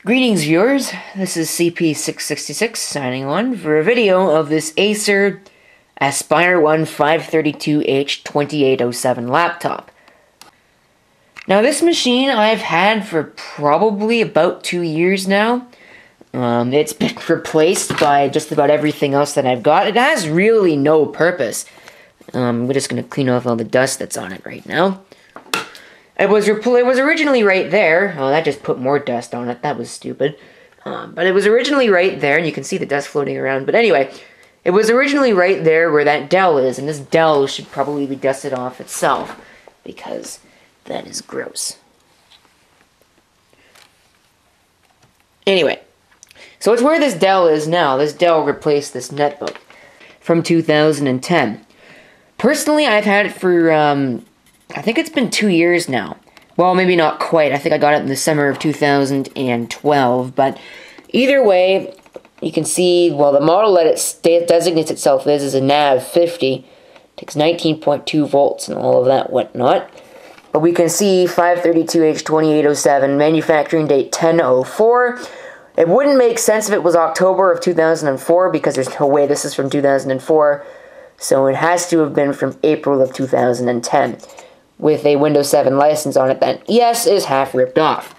Greetings viewers, this is CP666 signing on for a video of this Acer Aspire One 532h-2807 laptop. Now this machine I've had for probably about 2 years now. It's been replaced by just about everything else that I've got. It has really no purpose. We're just going to clean off all the dust that's on it right now. It was originally right there. Oh, that just put more dust on it. That was stupid. But it was originally right there, and you can see the dust floating around. But anyway, it was originally right there where that dell is, and this dell should probably be dusted off itself, because that is gross. Anyway, so it's where this dell is now. This dell replaced this netbook from 2010. Personally, I've had it for, I think it's been 2 years now. Well, maybe not quite. I think I got it in the summer of 2012. But either way, you can see, well, the model that it designates itself is a NAV 50. Takes 19.2 volts and all of that whatnot. But we can see 532H2807, manufacturing date 10/04. It wouldn't make sense if it was October of 2004, because there's no way this is from 2004. So it has to have been from April of 2010. With a Windows 7 license on it that, yes, is half ripped off.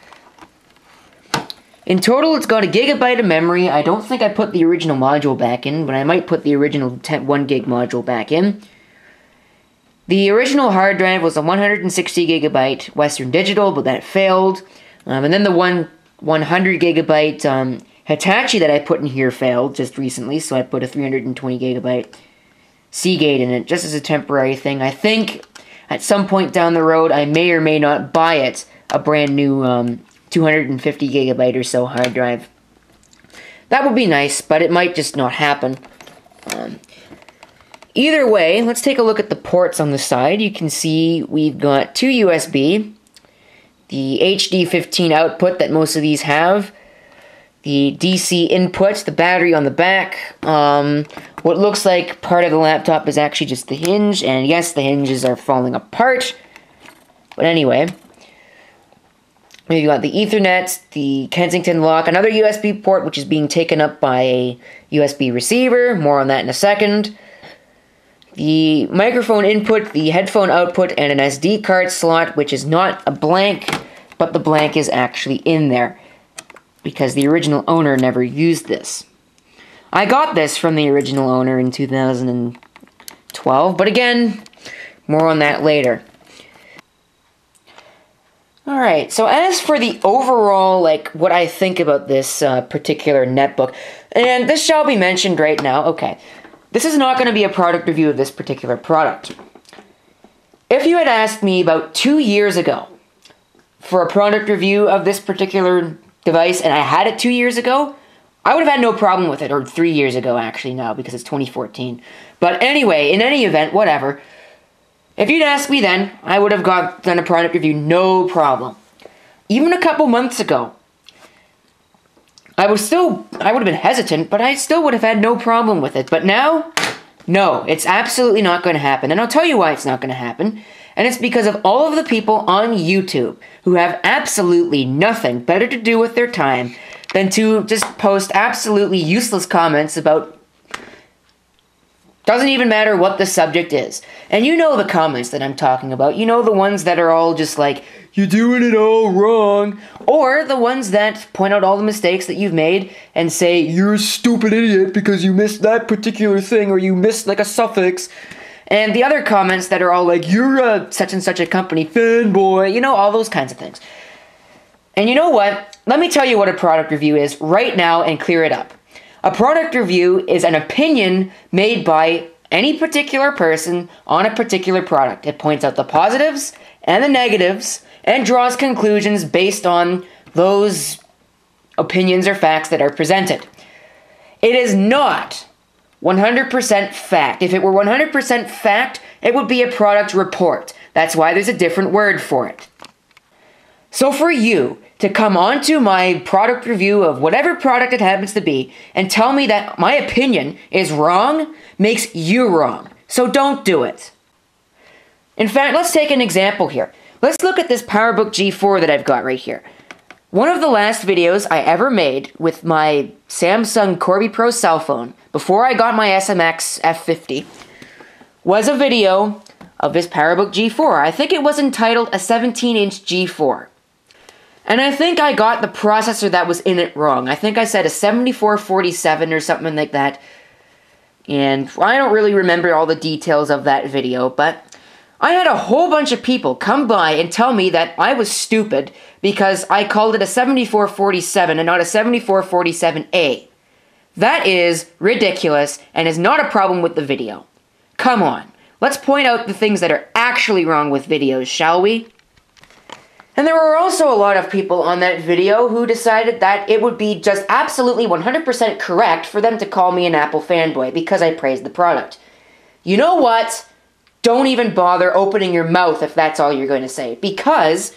In total, it's got 1 GB of memory. I don't think I put the original module back in, but I might put the original 1 gig module back in. The original hard drive was a 160 GB Western Digital, but that failed. And then the 100 GB Hitachi that I put in here failed just recently, so I put a 320 GB Seagate in it, just as a temporary thing. I think at some point down the road, I may or may not buy it a brand new 250 GB or so hard drive. That would be nice, but it might just not happen. Either way, let's take a look at the ports on the side. You can see we've got 2 USB, the HD15 output that most of these have, the DC input, the battery on the back. What looks like part of the laptop is actually just the hinge, and yes, the hinges are falling apart. But anyway, we've got the Ethernet, the Kensington lock, another USB port which is being taken up by a USB receiver. More on that in a second. The microphone input, the headphone output, and an SD card slot, which is not a blank, but the blank is actually in there, because the original owner never used this. I got this from the original owner in 2012, but again, more on that later. Alright, so as for the overall, what I think about this particular netbook, and this shall be mentioned right now, okay, this is not going to be a product review of this particular product. If you had asked me about 2 years ago for a product review of this particular device, and I had it 2 years ago, I would have had no problem with it, or 3 years ago actually now, because it's 2014. But anyway, in any event, whatever. If you'd asked me then, I would have done a product review, no problem. Even a couple months ago, I would have been hesitant, but I still would have had no problem with it. But now, no, it's absolutely not going to happen. And I'll tell you why it's not going to happen. And it's because of all of the people on YouTube who have absolutely nothing better to do with their time than to just post absolutely useless comments about, doesn't even matter what the subject is. And you know the comments that I'm talking about. You know the ones that are all just like, you're doing it all wrong. Or the ones that point out all the mistakes that you've made and say, you're a stupid idiot because you missed that particular thing, or you missed like a suffix. And the other comments that are all like, you're a such and such a company fanboy, you know, all those kinds of things. And you know what? Let me tell you what a product review is right now and clear it up. A product review is an opinion made by any particular person on a particular product. It points out the positives and the negatives and draws conclusions based on those opinions or facts that are presented. It is not 100% fact. If it were 100% fact, it would be a product report. That's why there's a different word for it. So for you to come onto my product review of whatever product it happens to be and tell me that my opinion is wrong makes you wrong. So don't do it. In fact, let's take an example here. Let's look at this PowerBook G4 that I've got right here. One of the last videos I ever made with my Samsung Corby Pro cell phone, before I got my SMX F50, was a video of this PowerBook G4. I think it was entitled a 17-inch G4. And I think I got the processor that was in it wrong. I think I said a 7447 or something like that. And I don't really remember all the details of that video, but I had a whole bunch of people come by and tell me that I was stupid because I called it a 7447 and not a 7447A. That is ridiculous and is not a problem with the video. Come on, let's point out the things that are actually wrong with videos, shall we? And there were also a lot of people on that video who decided that it would be just absolutely 100% correct for them to call me an Apple fanboy because I praised the product. You know what? Don't even bother opening your mouth if that's all you're going to say, because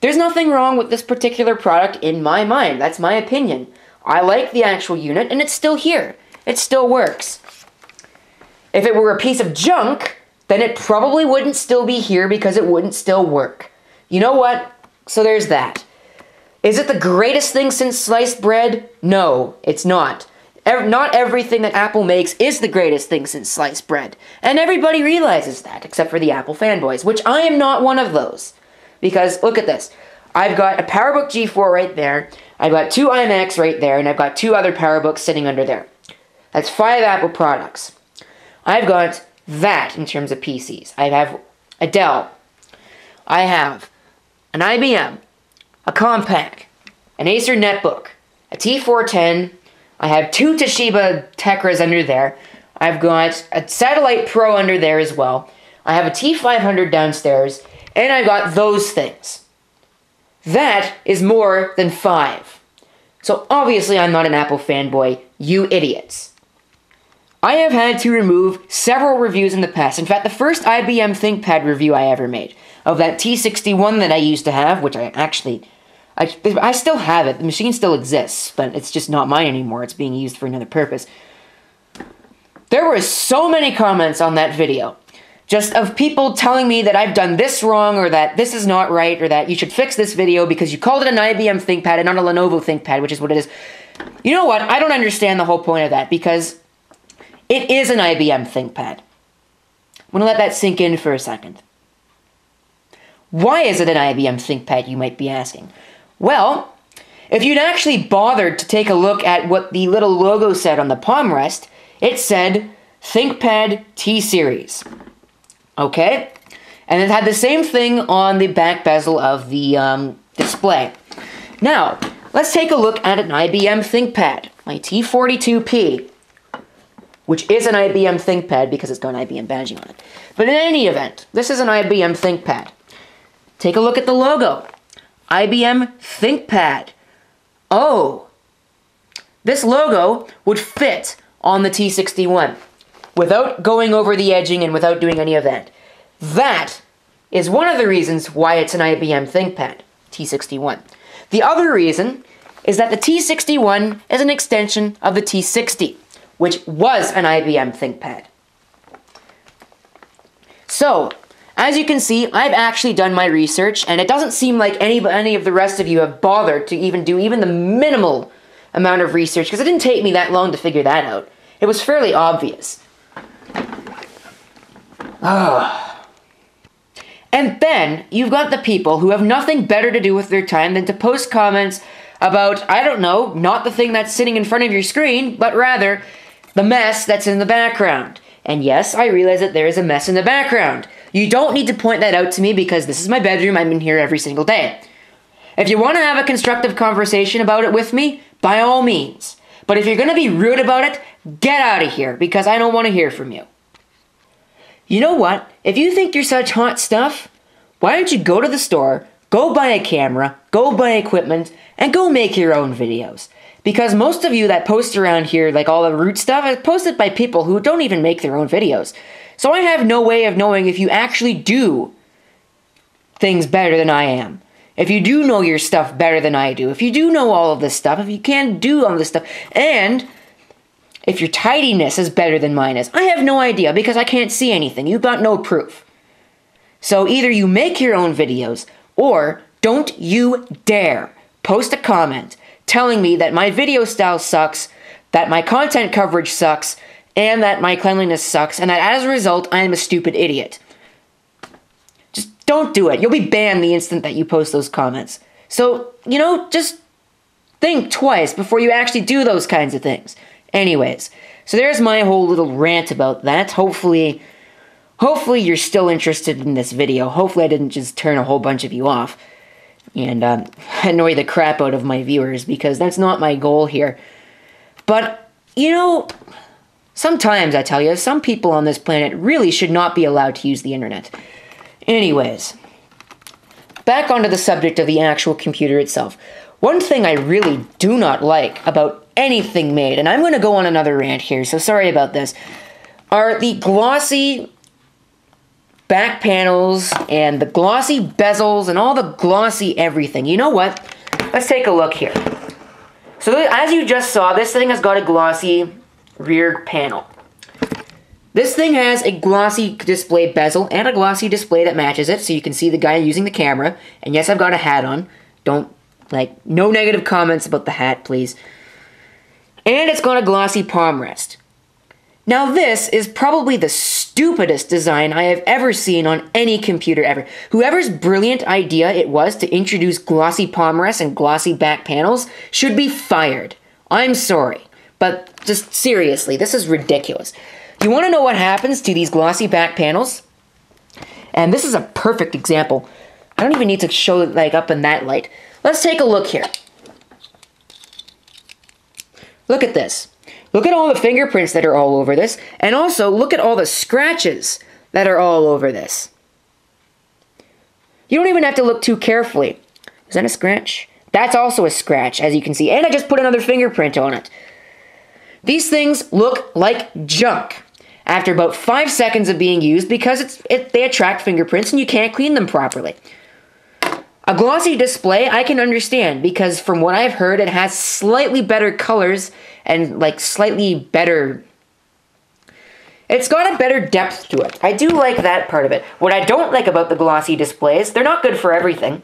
there's nothing wrong with this particular product in my mind. That's my opinion. I like the actual unit, and it's still here. It still works. If it were a piece of junk, then it probably wouldn't still be here because it wouldn't still work. You know what? So there's that. Is it the greatest thing since sliced bread? No, it's not. Not everything that Apple makes is the greatest thing since sliced bread. And everybody realizes that, except for the Apple fanboys, which I am not one of those. Because, look at this. I've got a PowerBook G4 right there, I've got two iMacs right there, and I've got two other PowerBooks sitting under there. That's 5 Apple products. I've got that in terms of PCs. I have a Dell. I have an IBM, a Compaq, an Acer netbook, a T410, I have two Toshiba Tecras under there. I've got a Satellite Pro under there as well. I have a T500 downstairs, and I've got those things. That is more than 5. So obviously I'm not an Apple fanboy, you idiots. I have had to remove several reviews in the past. In fact, the first IBM ThinkPad review I ever made, of that T61 that I used to have, which I still have it. The machine still exists, but it's just not mine anymore. It's being used for another purpose. There were so many comments on that video, just of people telling me that I've done this wrong, or that this is not right, or that you should fix this video because you called it an IBM ThinkPad and not a Lenovo ThinkPad, which is what it is. You know what? I don't understand the whole point of that, because it is an IBM ThinkPad. I'm going to let that sink in for a second. Why is it an IBM ThinkPad, you might be asking? Well, if you'd actually bothered to take a look at what the little logo said on the palm rest, it said ThinkPad T-Series. Okay? And it had the same thing on the back bezel of the display. Now, let's take a look at an IBM ThinkPad, my T42P, which is an IBM ThinkPad because it's got an IBM badging on it. But in any event, this is an IBM ThinkPad. Take a look at the logo. IBM ThinkPad. Oh, this logo would fit on the T61 without going over the edging and without doing any of that. That is one of the reasons why it's an IBM ThinkPad, T61. The other reason is that the T61 is an extension of the T60, which was an IBM ThinkPad. So, as you can see, I've actually done my research, and it doesn't seem like any of the rest of you have bothered to even do even the minimal amount of research, because it didn't take me that long to figure that out. It was fairly obvious. And then, you've got the people who have nothing better to do with their time than to post comments about, I don't know, not the thing that's sitting in front of your screen, but rather the mess that's in the background. And yes, I realize that there is a mess in the background. You don't need to point that out to me because this is my bedroom. I'm in here every single day. If you want to have a constructive conversation about it with me, by all means. But if you're going to be rude about it, get out of here because I don't want to hear from you. You know what? If you think you're such hot stuff, why don't you go to the store, go buy a camera, go buy equipment, and go make your own videos. Because most of you that post around here, like all the root stuff, is posted by people who don't even make their own videos. So I have no way of knowing if you actually do things better than I am. If you do know your stuff better than I do. If you do know all of this stuff. If you can do all this stuff. And if your tidiness is better than mine is. I have no idea because I can't see anything. You've got no proof. So either you make your own videos or don't you dare post a comment telling me that my video style sucks, that my content coverage sucks, and that my cleanliness sucks, and that as a result, I am a stupid idiot. Just don't do it. You'll be banned the instant that you post those comments. So, you know, just think twice before you actually do those kinds of things. Anyways, so there's my whole little rant about that. Hopefully you're still interested in this video. Hopefully I didn't just turn a whole bunch of you off and annoy the crap out of my viewers, because that's not my goal here. But, you know, sometimes, I tell you, some people on this planet really should not be allowed to use the internet. Anyways, back onto the subject of the actual computer itself. One thing I really do not like about anything made, and I'm going to go on another rant here, so sorry about this, are the glossy back panels and the glossy bezels and all the glossy everything. You know what? Let's take a look here. So as you just saw, this thing has got a glossy rear panel. This thing has a glossy display bezel and a glossy display that matches it, so you can see the guy using the camera. And yes, I've got a hat on. No negative comments about the hat, please. And it's got a glossy palm rest. Now this is probably the stupidest design I have ever seen on any computer ever. Whoever's brilliant idea it was to introduce glossy palm rests and glossy back panels should be fired. I'm sorry, but just seriously, this is ridiculous. You want to know what happens to these glossy back panels? And this is a perfect example. I don't even need to show it up in that light. Let's take a look here. Look at this. Look at all the fingerprints that are all over this, and also look at all the scratches that are all over this. You don't even have to look too carefully. Is that a scratch? That's also a scratch, as you can see, and I just put another fingerprint on it. These things look like junk after about 5 seconds of being used because they attract fingerprints and you can't clean them properly. A glossy display I can understand because from what I've heard it has slightly better colors and slightly better... It's got a better depth to it. I do like that part of it. What I don't like about the glossy displays, they're not good for everything.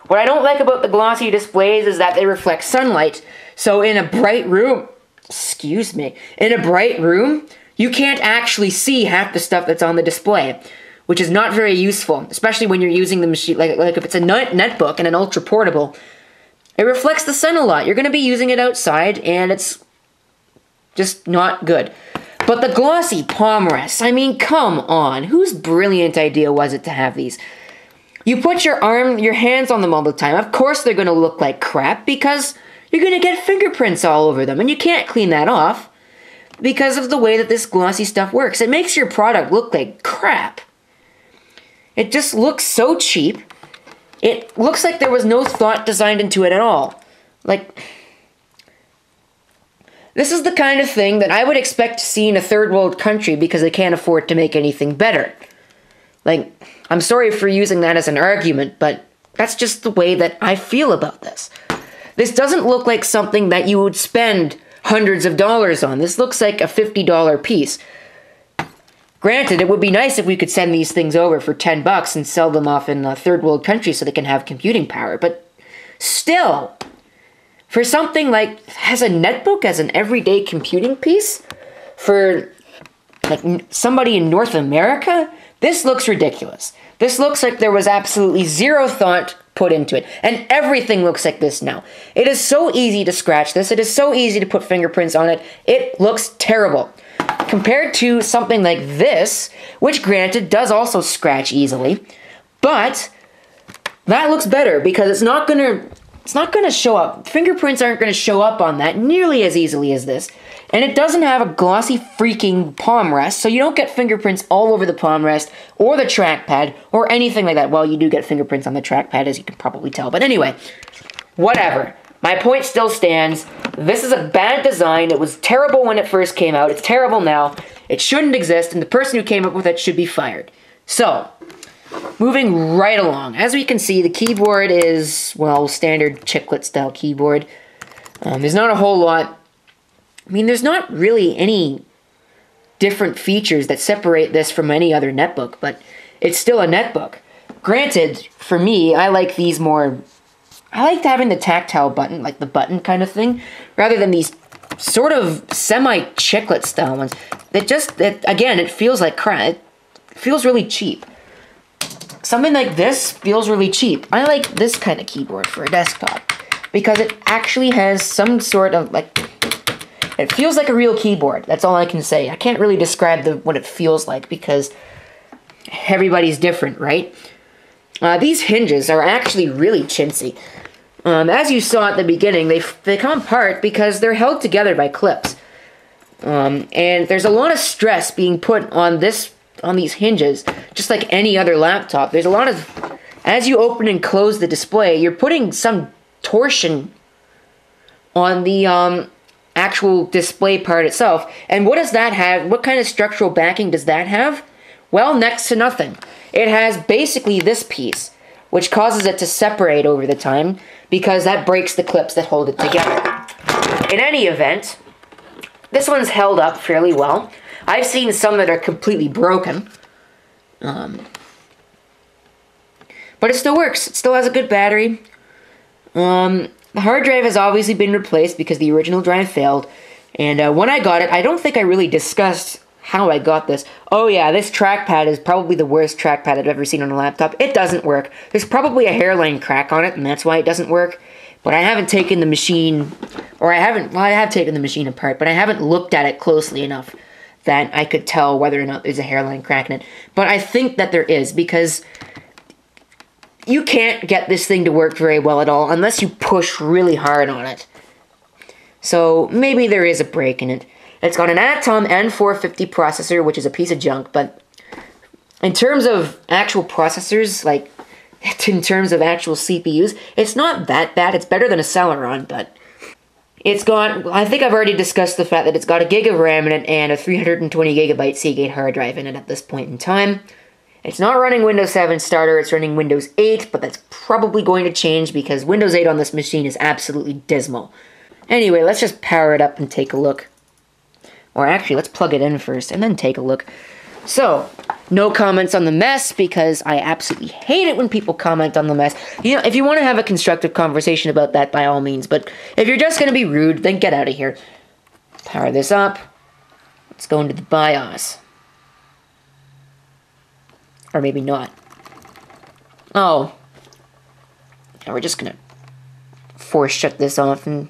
What I don't like about the glossy displays is that they reflect sunlight. So in a bright room, in a bright room, you can't actually see half the stuff that's on the display, which is not very useful, especially when you're using the machine, like if it's a netbook and an ultra portable. It reflects the sun a lot. You're going to be using it outside, and it's just not good. But the glossy palm rests, I mean, come on. Whose brilliant idea was it to have these? You put your hands on them all the time. Of course they're going to look like crap because you're going to get fingerprints all over them, and you can't clean that off because of the way that this glossy stuff works. It makes your product look like crap. It just looks so cheap. It looks like there was no thought designed into it at all. This is the kind of thing that I would expect to see in a third world country because they can't afford to make anything better. I'm sorry for using that as an argument, but that's just the way that I feel about this. This doesn't look like something that you would spend hundreds of dollars on. This looks like a $50 piece. Granted, it would be nice if we could send these things over for $10 and sell them off in a third world country so they can have computing power, but still, for something has a netbook as an everyday computing piece, for somebody in North America, this looks ridiculous. This looks like there was absolutely zero thought put into it, and everything looks like this now. It is so easy to scratch this. It is so easy to put fingerprints on it. It looks terrible. Compared to something like this, which granted does also scratch easily, but that looks better because it's not gonna show up. Fingerprints aren't gonna show up on that nearly as easily as this. And it doesn't have a glossy freaking palm rest, so you don't get fingerprints all over the palm rest or the trackpad or anything like that. Well, you do get fingerprints on the trackpad, as you can probably tell. But anyway, whatever. My point still stands. This is a bad design. It was terrible when it first came out. It's terrible now. It shouldn't exist, and the person who came up with it should be fired. So, moving right along. As we can see, the keyboard is, well, standard chiclet-style keyboard. There's not a whole lot. I mean, there's not really any different features that separate this from any other netbook, but it's still a netbook. Granted, for me, I like these more I liked having the tactile button, like the button kind of thing, rather than these sort of semi-chiclet style ones. Again, it feels like crap. It feels really cheap. Something like this feels really cheap. I like this kind of keyboard for a desktop because it actually has some sort of, like, it feels like a real keyboard. That's all I can say. I can't really describe what it feels like because everybody's different, right? These hinges are actually really chintzy. As you saw at the beginning, they come apart because they're held together by clips. And there's a lot of stress being put on these hinges, just like any other laptop. There's a lot of, as you open and close the display, you're putting some torsion on the actual display part itself. And what does that have? What kind of structural backing does that have? Well, next to nothing. It has basically this piece, which causes it to separate over the time, because that breaks the clips that hold it together. In any event, this one's held up fairly well. I've seen some that are completely broken. But it still works. It still has a good battery. The hard drive has obviously been replaced because the original drive failed. And when I got it, I don't think I really discussed how I got this. Oh yeah, this trackpad is probably the worst trackpad I've ever seen on a laptop. It doesn't work. There's probably a hairline crack on it, and that's why it doesn't work. But I haven't taken the machine, well, I have taken the machine apart, but I haven't looked at it closely enough that I could tell whether or not there's a hairline crack in it. But I think that there is, because you can't get this thing to work very well at all unless you push really hard on it. So maybe there is a break in it. It's got an Atom N450 processor, which is a piece of junk, but in terms of actual processors, like, in terms of actual CPUs, it's not that bad. It's better than a Celeron, but it's got, I think I've already discussed the fact that it's got a gig of RAM in it and a 320 gigabyte Seagate hard drive in it at this point in time. It's not running Windows 7 Starter, it's running Windows 8, but that's probably going to change because Windows 8 on this machine is absolutely dismal. Anyway, let's just power it up and take a look. Or actually, let's plug it in first and then take a look. So, no comments on the mess because I absolutely hate it when people comment on the mess. You know, if you want to have a constructive conversation about that, by all means. But if you're just going to be rude, then get out of here. Power this up. Let's go into the BIOS. Or maybe not. Oh. Now we're just going to force shut this off and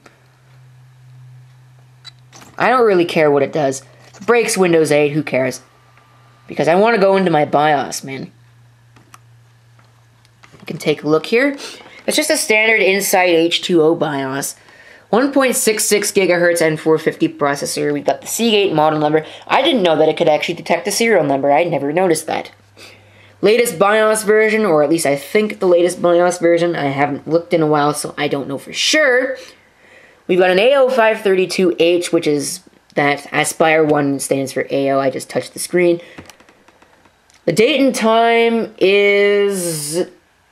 I don't really care what it does. If it breaks Windows 8, who cares? Because I want to go into my BIOS, man. You can take a look here. It's just a standard Inside H2O BIOS. 1.66 gigahertz N450 processor. We've got the Seagate model number. I didn't know that it could actually detect a serial number. I never noticed that. Latest BIOS version, or at least I think the latest BIOS version. I haven't looked in a while, so I don't know for sure. We've got an AO532H, which is that Aspire 1 stands for AO. I just touched the screen. The date and time is...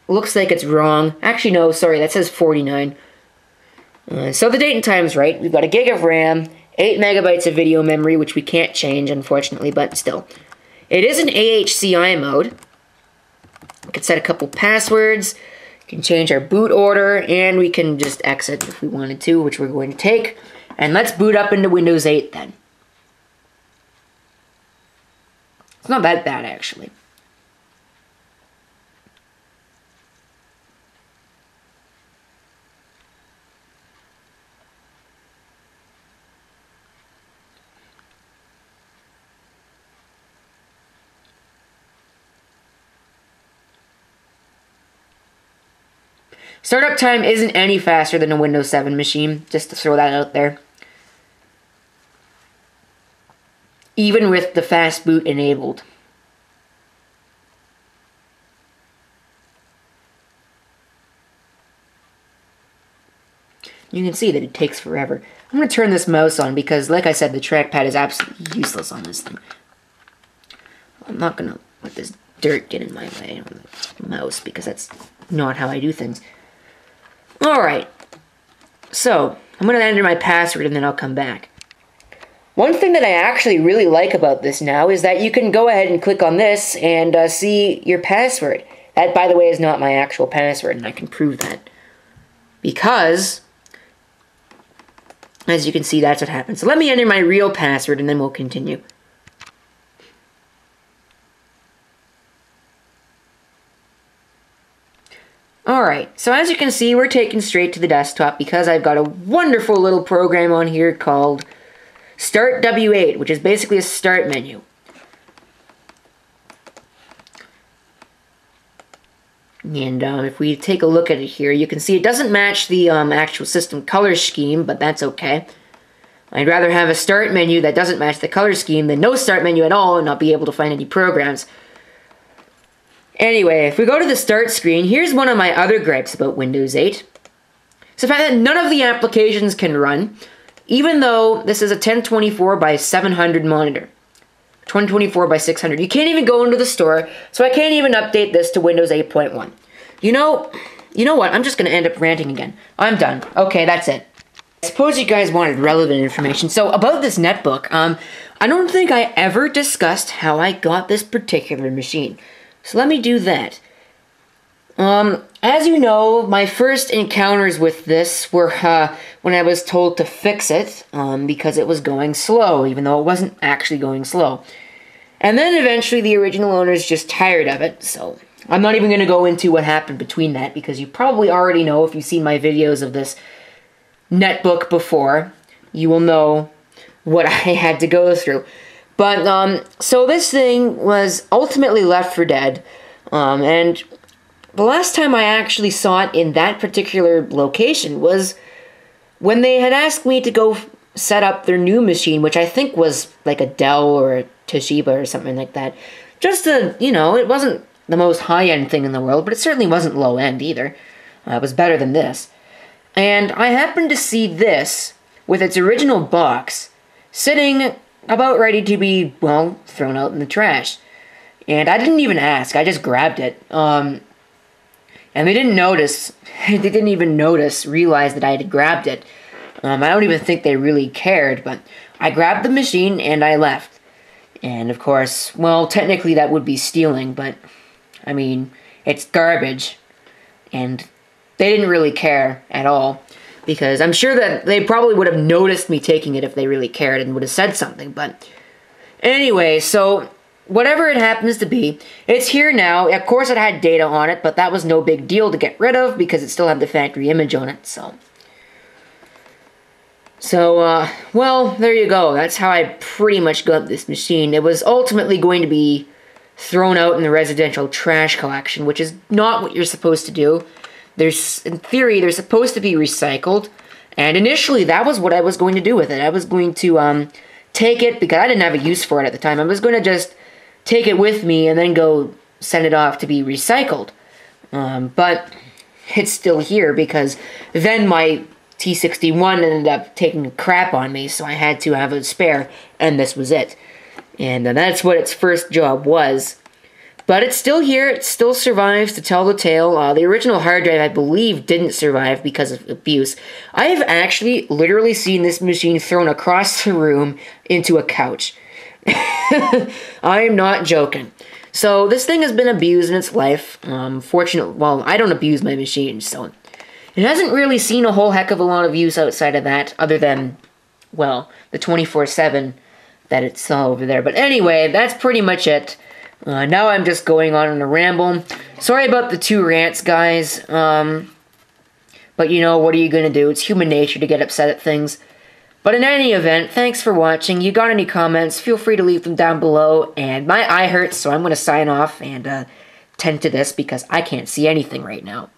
looks like it's wrong. Actually, no, sorry, that says 49. So the date and time is right. We've got a gig of RAM, 8 megabytes of video memory, which we can't change, unfortunately, but still. It is an AHCI mode. We can set a couple passwords. We can change our boot order, and we can just exit if we wanted to, which we're going to take. And let's boot up into Windows 8 then. It's not that bad, actually. Startup time isn't any faster than a Windows 7 machine, just to throw that out there. Even with the fast boot enabled. You can see that it takes forever. I'm going to turn this mouse on because, like I said, the trackpad is absolutely useless on this thing. I'm not going to let this dirt get in my way on the mouse because that's not how I do things. Alright, so I'm going to enter my password and then I'll come back. One thing that I actually really like about this now is that you can go ahead and click on this and see your password. That, by the way, is not my actual password, and I can prove that. because, as you can see, that's what happens. So let me enter my real password and then we'll continue. Alright, so as you can see, we're taken straight to the desktop because I've got a wonderful little program on here called Start W8, which is basically a start menu. And if we take a look at it here, you can see it doesn't match the actual system color scheme, but that's okay. I'd rather have a start menu that doesn't match the color scheme than no start menu at all and not be able to find any programs. Anyway, if we go to the start screen, here's one of my other gripes about Windows 8. It's the fact that none of the applications can run, even though this is a 1024 by 700 monitor. 1024 by 600. You can't even go into the store, so I can't even update this to Windows 8.1. You know what? I'm just going to end up ranting again. I'm done. Okay, that's it. I suppose you guys wanted relevant information. So, about this netbook, I don't think I ever discussed how I got this particular machine. So let me do that. As you know, my first encounters with this were when I was told to fix it because it was going slow, even though it wasn't actually going slow. And then eventually the original owners just tired of it, so I'm not even going to go into what happened between that because you probably already know if you've seen my videos of this netbook before. You will know what I had to go through. But, so this thing was ultimately left for dead, and the last time I actually saw it in that particular location was when they had asked me to go set up their new machine, which I think was like a Dell or a Toshiba or something like that. Just to, it wasn't the most high-end thing in the world, but it certainly wasn't low-end either. It was better than this. And I happened to see this, with its original box, sitting about ready to be, well, thrown out in the trash. And I didn't even ask, I just grabbed it. And they didn't notice, realize that I had grabbed it. I don't even think they really cared, but I grabbed the machine and I left. And of course, well, technically that would be stealing, but, I mean, it's garbage. And they didn't really care at all. Because I'm sure that they probably would have noticed me taking it if they really cared and would have said something. But anyway, so whatever it happens to be, it's here now. Of course it had data on it, but that was no big deal to get rid of because it still had the factory image on it. So well, there you go. That's how I pretty much got this machine. It was ultimately going to be thrown out in the residential trash collection, which is not what you're supposed to do. In theory, they're supposed to be recycled, and initially that was what I was going to do with it. I was going to take it, because I didn't have a use for it at the time, I was going to just take it with me and then go send it off to be recycled. But it's still here, because then my T61 ended up taking a crap on me, so I had to have a spare, and this was it. And that's what its first job was. But it's still here, it still survives to tell the tale. The original hard drive, I believe, didn't survive because of abuse. I have actually literally seen this machine thrown across the room into a couch. I am not joking. So this thing has been abused in its life. Fortunately, well, I don't abuse my machine, so it hasn't really seen a whole heck of a lot of use outside of that, other than, well, the 24/7 that it saw over there. But anyway, that's pretty much it. Now I'm just going on a ramble. Sorry about the 2 rants, guys. But what are you gonna do? It's human nature to get upset at things. But in any event, thanks for watching. You got any comments, feel free to leave them down below. And my eye hurts, so I'm gonna sign off and tend to this because I can't see anything right now.